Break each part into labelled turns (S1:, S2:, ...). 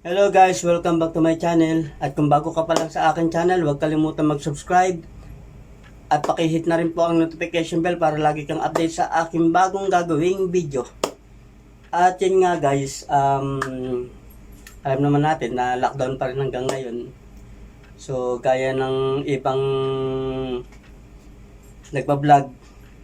S1: Hello guys, welcome back to my channel. At kung bago ka pa lang sa akin channel, huwag kalimutan mag-subscribe. At pakihit na rin po ang notification bell para lagi kang update sa aking bagong gagawing video. At yun nga guys, alam naman natin na lockdown pa rin hanggang ngayon. So gaya ng ibang nagpa-vlog,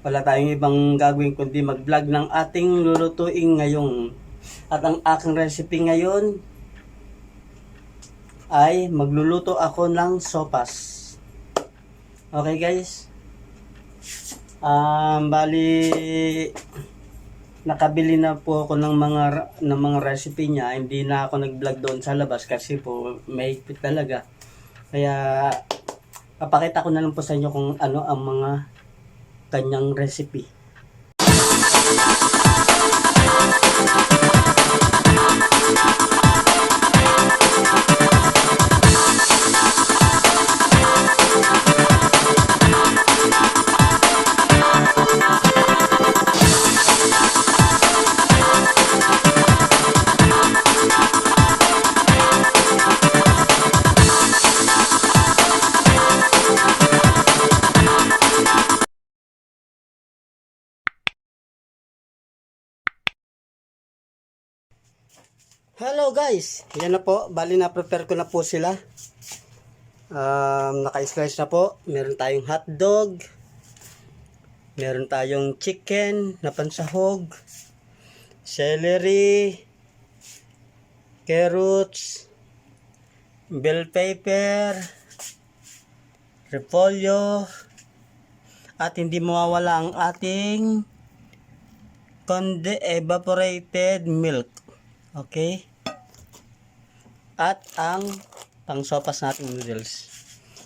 S1: wala tayong ibang gagawin kundi mag-vlog ng ating lulutuin ngayon. At ang aking recipe ngayon ay magluluto ako ng sopas. Okay guys? Bali nakabili na po ako ng mga recipe niya. Hindi na ako nag-vlog doon sa labas kasi po may higpit talaga. Kaya papakita ko na lang po sa inyo kung ano ang mga kanyang recipe. Hello guys, yan na po, bali na prepare ko na po sila. Naka-slice na po. Meron tayong hotdog, meron tayong chicken na pansahog, celery, carrots, bell pepper, repolyo, at hindi mawawala ang ating evaporated milk. Okay? At ang pang-sopas nating noodles.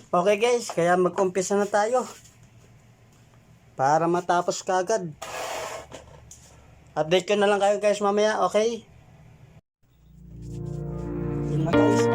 S1: Okay guys, kaya mag-umpisa na tayo. Para matapos kagad. Update ko na lang kayo guys mamaya, okay? Yun na guys.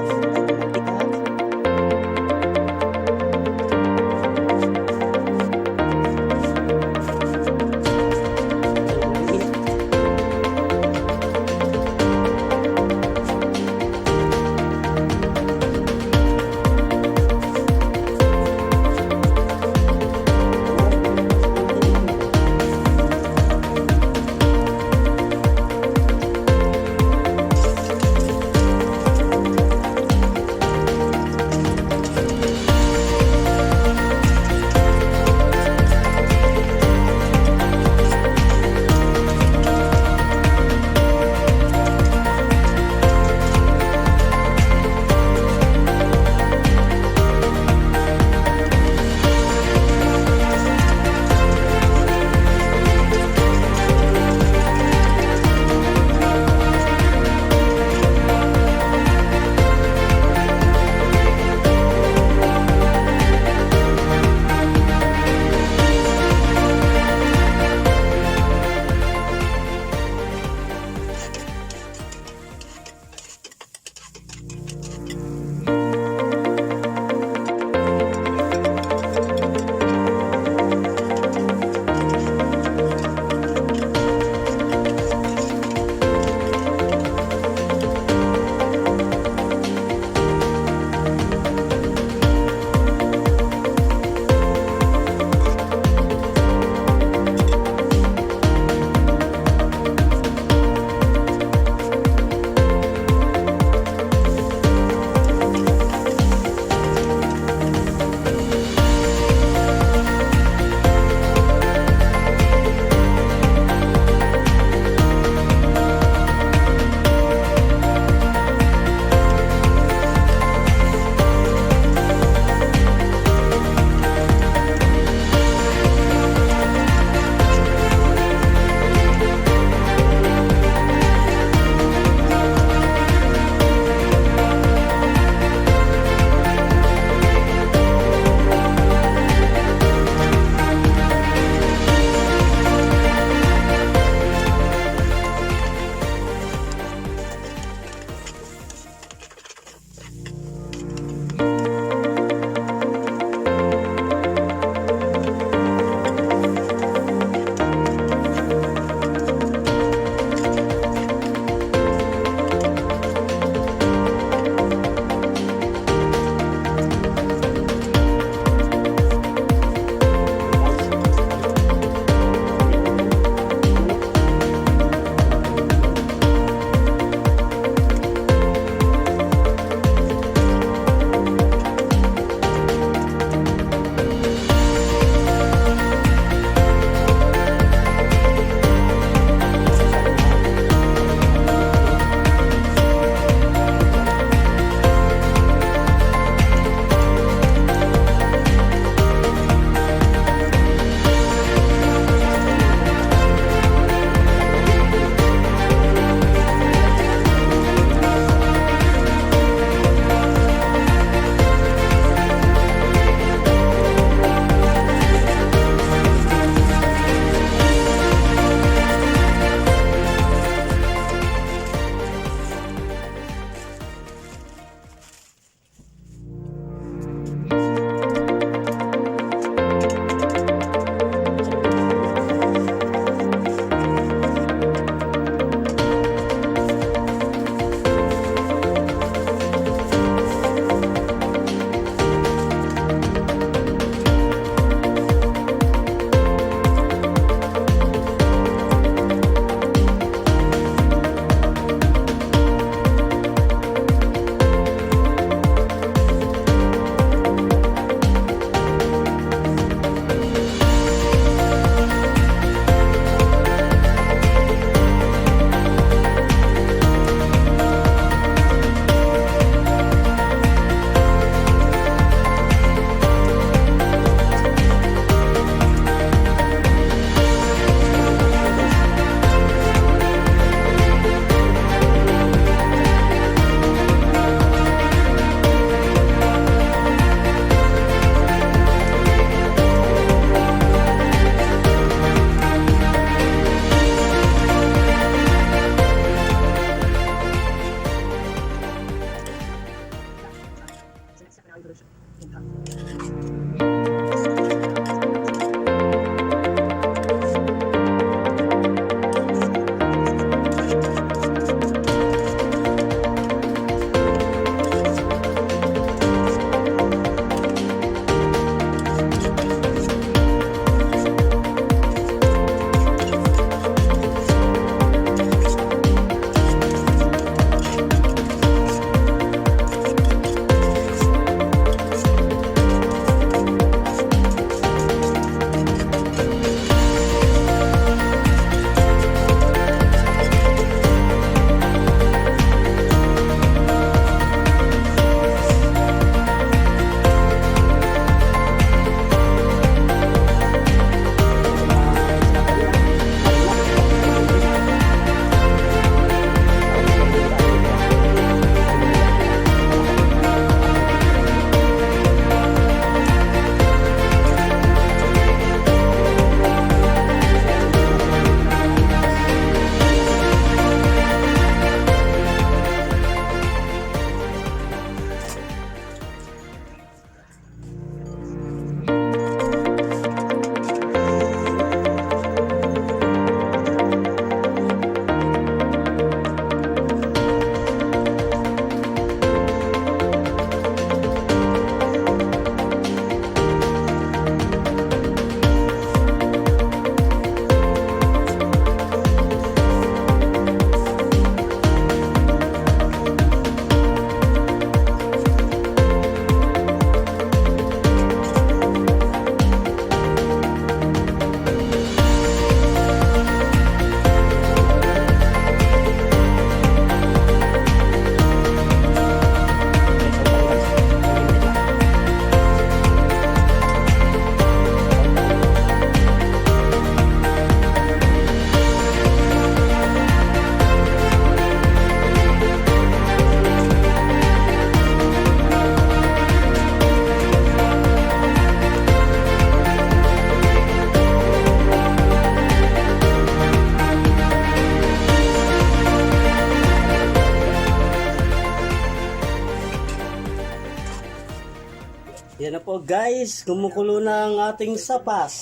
S1: Yan na po guys, kumukulo na ang ating sopas.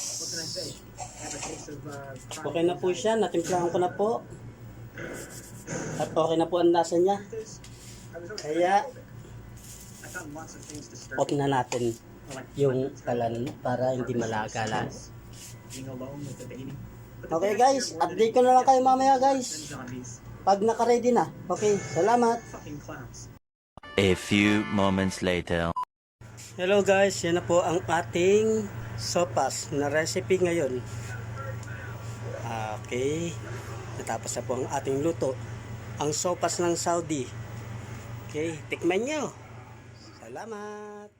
S1: Okay na po siya, natimplahan ko na po. At okay na po ang lasa niya. Kaya, off na natin yung kalan para hindi malagalan. Okay guys, update ko na lang kayo mamaya guys. Pag naka-ready na. Okay, salamat.
S2: A few moments later.
S1: Hello guys, yan na po ang ating sopas na recipe ngayon. Okay, natapos na po ang ating luto. Ang sopas ng Saudi. Okay, tikman nyo. Salamat.